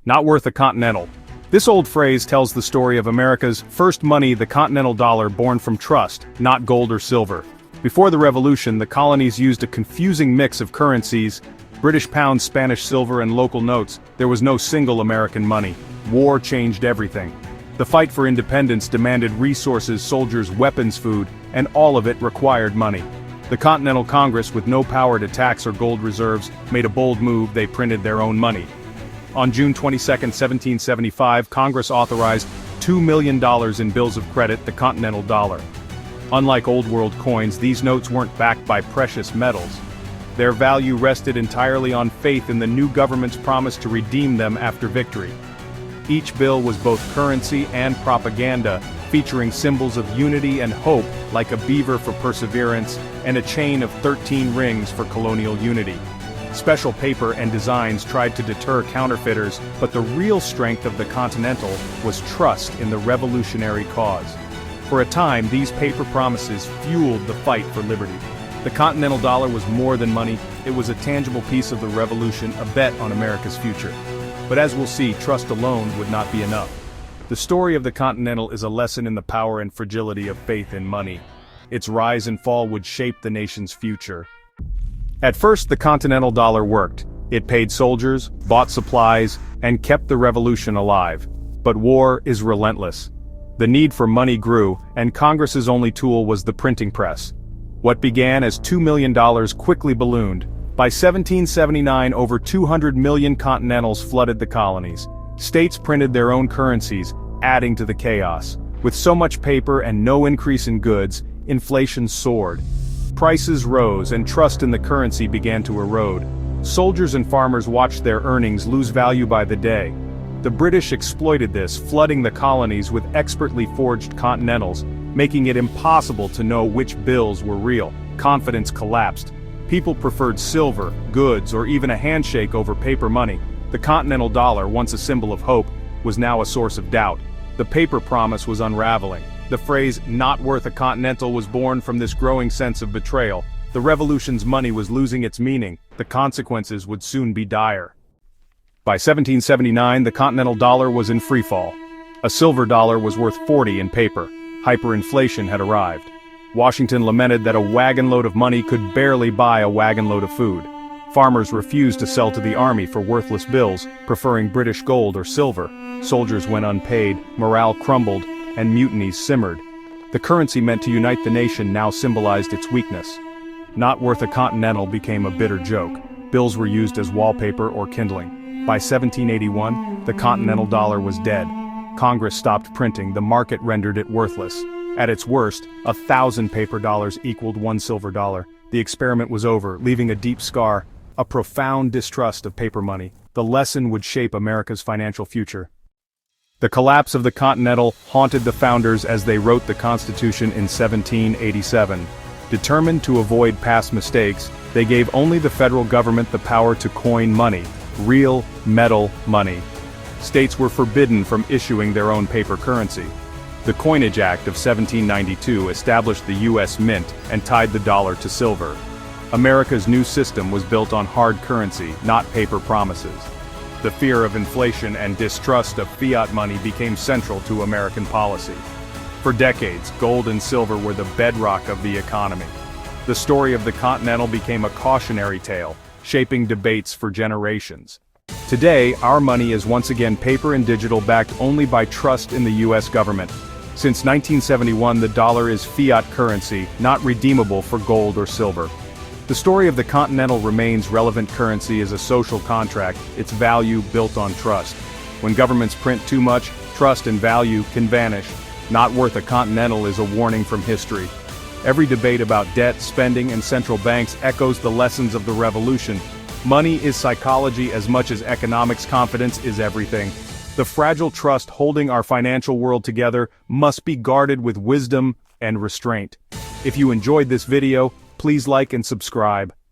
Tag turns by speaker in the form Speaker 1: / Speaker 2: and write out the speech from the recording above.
Speaker 1: Not worth a Continental. This old phrase tells the story of America's first money, the Continental Dollar, born from trust, not gold or silver. Before the Revolution, the colonies used a confusing mix of currencies: British pounds, Spanish silver, and local notes. There was no single American money. War changed everything. The fight for independence demanded resources, soldiers, weapons, food, and all of it required money. The Continental Congress, with no power to tax or gold reserves, made a bold move. They printed their own money. On June 22, 1775, Congress authorized $2 million in bills of credit, the Continental Dollar. Unlike Old World coins, these notes weren't backed by precious metals. Their value rested entirely on faith in the new government's promise to redeem them after victory. Each bill was both currency and propaganda, featuring symbols of unity and hope, like a beaver for perseverance and a chain of 13 rings for colonial unity. Special paper and designs tried to deter counterfeiters, but the real strength of the Continental was trust in the revolutionary cause. For a time, these paper promises fueled the fight for liberty. The Continental Dollar was more than money. It was a tangible piece of the revolution, a bet on America's future. But as we'll see, trust alone would not be enough. The story of the Continental is a lesson in the power and fragility of faith in money. Its rise and fall would shape the nation's future. At first, the Continental Dollar worked. It paid soldiers, bought supplies, and kept the revolution alive. But war is relentless. The need for money grew, and Congress's only tool was the printing press. What began as $2 million quickly ballooned. By 1779, over 200 million Continentals flooded the colonies. States printed their own currencies, adding to the chaos. With so much paper and no increase in goods, inflation soared. Prices rose and trust in the currency began to erode. Soldiers and farmers watched their earnings lose value by the day. The British exploited this, flooding the colonies with expertly forged Continentals, making it impossible to know which bills were real. Confidence collapsed. People preferred silver, goods, or even a handshake over paper money. The Continental Dollar, once a symbol of hope, was now a source of doubt. The paper promise was unraveling. The phrase, "not worth a Continental," was born from this growing sense of betrayal. The revolution's money was losing its meaning. The consequences would soon be dire. By 1779, the Continental Dollar was in freefall. A silver dollar was worth 40 in paper. Hyperinflation had arrived. Washington lamented that a wagon load of money could barely buy a wagon load of food. Farmers refused to sell to the army for worthless bills, preferring British gold or silver. Soldiers went unpaid, morale crumbled, and mutinies simmered. The currency meant to unite the nation now symbolized its weakness. Not worth a Continental became a bitter joke. Bills were used as wallpaper or kindling. By 1781, the Continental Dollar was dead. Congress stopped printing, the market rendered it worthless. At its worst, 1,000 paper dollars equaled one silver dollar. The experiment was over, leaving a deep scar, a profound distrust of paper money. The lesson would shape America's financial future. The collapse of the Continental haunted the founders as they wrote the Constitution in 1787. Determined to avoid past mistakes, they gave only the federal government the power to coin money, real, metal money. States were forbidden from issuing their own paper currency. The Coinage Act of 1792 established the U.S. Mint and tied the dollar to silver. America's new system was built on hard currency, not paper promises. The fear of inflation and distrust of fiat money became central to American policy. For decades, gold and silver were the bedrock of the economy. The story of the Continental became a cautionary tale, shaping debates for generations. Today, our money is once again paper and digital, backed only by trust in the U.S. government. Since 1971, the dollar is fiat currency, not redeemable for gold or silver. The story of the Continental remains relevant. Currency is a social contract, its value built on trust. When governments print too much, trust and value can vanish. Not worth a Continental is a warning from history. Every debate about debt, spending, and central banks echoes the lessons of the revolution. Money is psychology as much as economics. Confidence is everything. The fragile trust holding our financial world together must be guarded with wisdom and restraint. If you enjoyed this video, please like and subscribe.